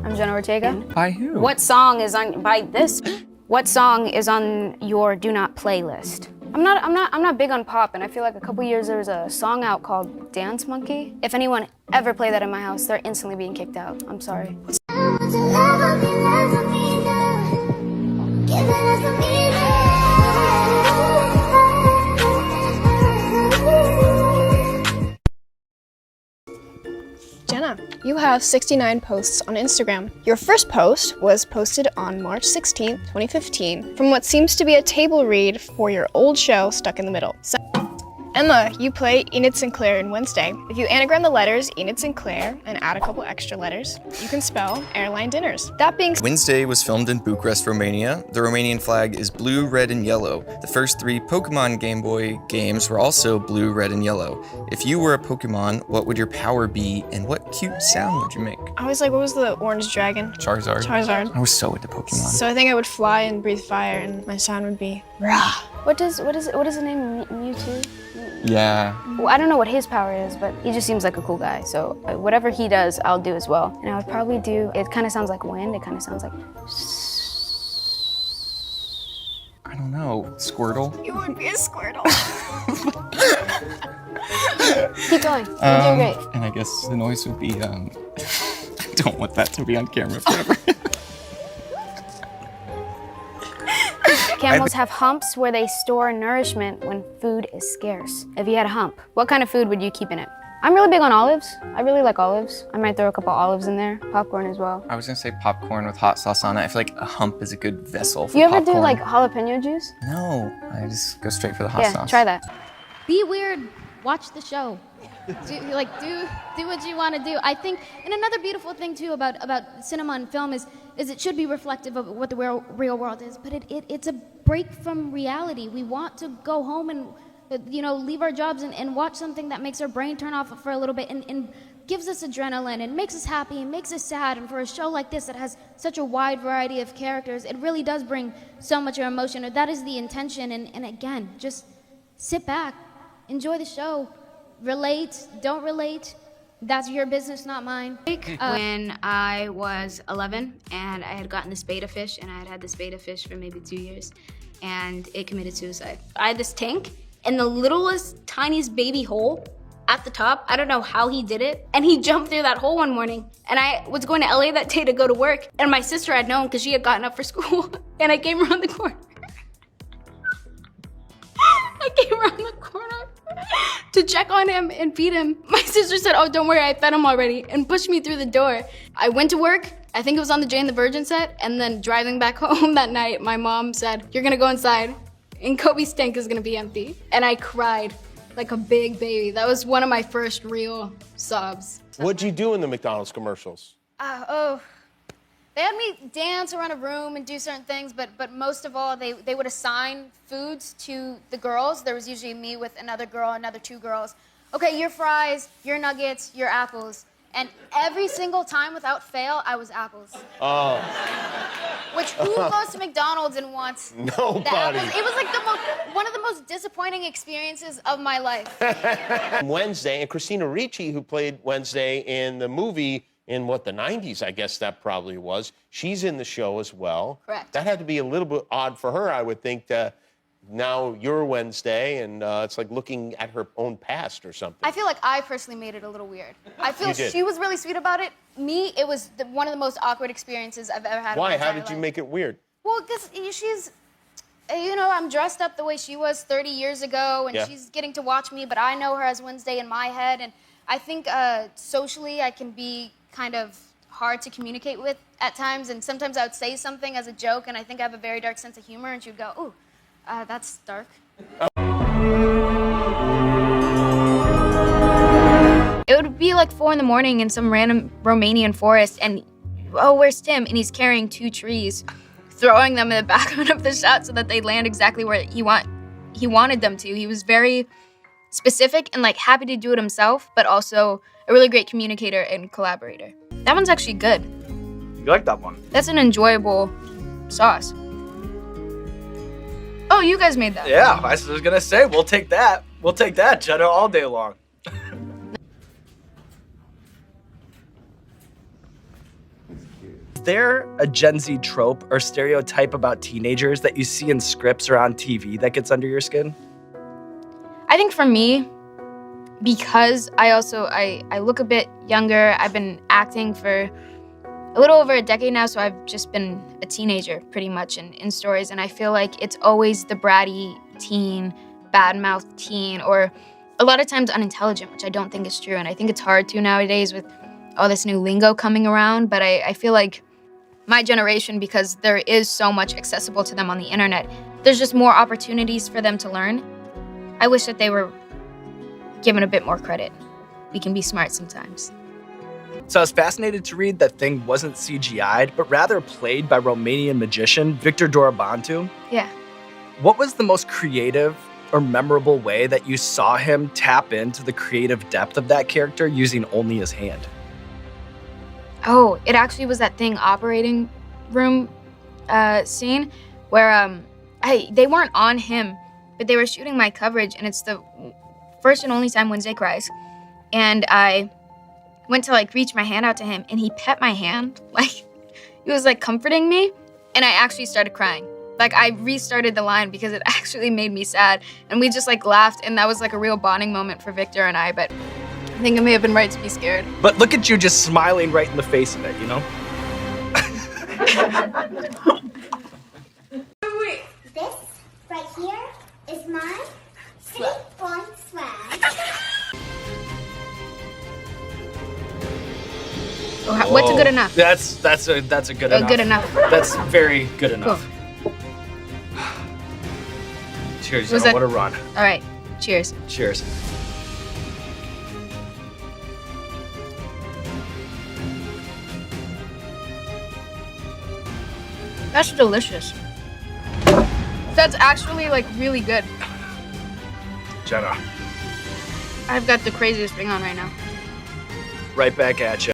I'm Jenna Ortega. By who? What song is on by this? What song is on your do not playlist? I'm not big on pop, and I feel like a couple years there was a song out called Dance Monkey. If anyone ever play that in my house, they're instantly being kicked out. I'm sorry. Jenna, you have 69 posts on Instagram. Your first post was posted on March 16th, 2015, from what seems to be a table read for your old show, Stuck in the Middle. So, Emma, you play Enid Sinclair in Wednesday. If you anagram the letters Enid Sinclair and add a couple extra letters, you can spell airline dinners. That being said, Wednesday was filmed in Bucharest, Romania. The Romanian flag is blue, red, and yellow. The first 3 Pokemon Game Boy games were also blue, red, and yellow. If you were a Pokemon, what would your power be, and what cute sound would you make? I was like, what was the orange dragon? Charizard. Charizard. I was so into Pokemon. So I think I would fly and breathe fire, and my sound would be rah. What is the name? Mewtwo? Yeah. Well, I don't know what his power is, but he just seems like a cool guy. So whatever he does, I'll do as well. And I would probably do, it kind of sounds like wind. It kind of sounds like... I don't know. Squirtle? You would be a Squirtle. Keep going. You're doing great. And I guess the noise would be, I don't want that to be on camera forever. Camels have humps where they store nourishment when food is scarce. If you had a hump, what kind of food would you keep in it? I'm really big on olives. I really like olives. I might throw a couple olives in there, popcorn as well. I was gonna say popcorn with hot sauce on it. I feel like a hump is a good vessel for You ever popcorn. do like jalapeno juice? No, I just go straight for the hot Yeah, sauce. try that. Be weird, watch the show. Do what you want to do. I think, and another beautiful thing too about cinema and film is it should be reflective of what the real world is, but it's a break from reality. We want to go home and leave our jobs and watch something that makes our brain turn off for a little bit and gives us adrenaline and makes us happy and makes us sad. And for a show like this that has such a wide variety of characters, it really does bring so much emotion. That is the intention. And again, just sit back, enjoy the show. Relate, don't relate, that's your business, not mine. When I was 11 and I had gotten this betta fish, and I had had this betta fish for maybe 2 years, and it committed suicide. I had this tank and the littlest, tiniest baby hole at the top. I don't know how he did it. And he jumped through that hole one morning. And I was going to LA that day to go to work, and my sister had known because she had gotten up for school, and I came around the corner. To check on him and feed him. My sister said, oh, don't worry, I fed him already, and pushed me through the door. I went to work, I think it was on the Jane the Virgin set, and then driving back home that night, my mom said, you're gonna go inside, and Kobe's tank is gonna be empty. And I cried like a big baby. That was one of my first real sobs. What'd you do in the McDonald's commercials? They had me dance around a room and do certain things, but most of all, they would assign foods to the girls. There was usually me with another girl, another 2 girls. Okay, your fries, your nuggets, your apples. And every single time without fail, I was apples. Oh. Which, who goes to McDonald's and wants Nobody. the apples? It was like one of the most disappointing experiences of my life. Wednesday, and Christina Ricci, who played Wednesday in the movie in the 90s, I guess that probably was. She's in the show as well. Correct. That had to be a little bit odd for her, I would think, now you're Wednesday, and it's like looking at her own past or something. I feel like I personally made it a little weird. I feel You did. she was really sweet about it. Me, it was one of the most awkward experiences I've ever had. Why? In my How entire did you life. make it weird? Well, because she's, I'm dressed up the way she was 30 years ago, and Yeah. she's getting to watch me, but I know her as Wednesday in my head, and I think socially I can be kind of hard to communicate with at times, and sometimes I would say something as a joke, and I think I have a very dark sense of humor, and she would go, ooh, that's dark. It would be like 4 in the morning in some random Romanian forest, and oh, where's Tim? And he's carrying 2 trees, throwing them in the background of the shot so that they land exactly where he wanted them to. He was very specific and like happy to do it himself, but also a really great communicator and collaborator. That one's actually good. You like that one? That's an enjoyable sauce. Oh, you guys made that. Yeah, I was gonna say, we'll take that. We'll take that, Jenna, all day long. Is there a Gen Z trope or stereotype about teenagers that you see in scripts or on TV that gets under your skin? I think for me, because I look a bit younger, I've been acting for a little over a decade now, so I've just been a teenager pretty much in stories, and I feel like it's always the bratty teen, bad-mouthed teen, or a lot of times unintelligent, which I don't think is true, and I think it's hard to nowadays with all this new lingo coming around, but I feel like my generation, because there is so much accessible to them on the internet, there's just more opportunities for them to learn. I wish that they were given a bit more credit. We can be smart sometimes. So I was fascinated to read that Thing wasn't CGI'd, but rather played by Romanian magician Victor Dorobantu. Yeah. What was the most creative or memorable way that you saw him tap into the creative depth of that character using only his hand? Oh, it actually was that Thing operating room scene where they weren't on him, but they were shooting my coverage, and it's the first and only time Wednesday cries. And I went to reach my hand out to him, and he pet my hand. He was comforting me, and I actually started crying. I restarted the line because it actually made me sad, and we just laughed, and that was a real bonding moment for Victor and I, but I think it may have been right to be scared. But look at you just smiling right in the face of it, you know? Wait. This right here is my 3-point swag. What's a good enough? That's a good enough. Good enough. That's very good enough. Cool. Cheers, Was Jenna. that- What a run. All right, cheers. Cheers. That's delicious. That's actually really good. Jenna, I've got the craziest thing on right now. right back at you.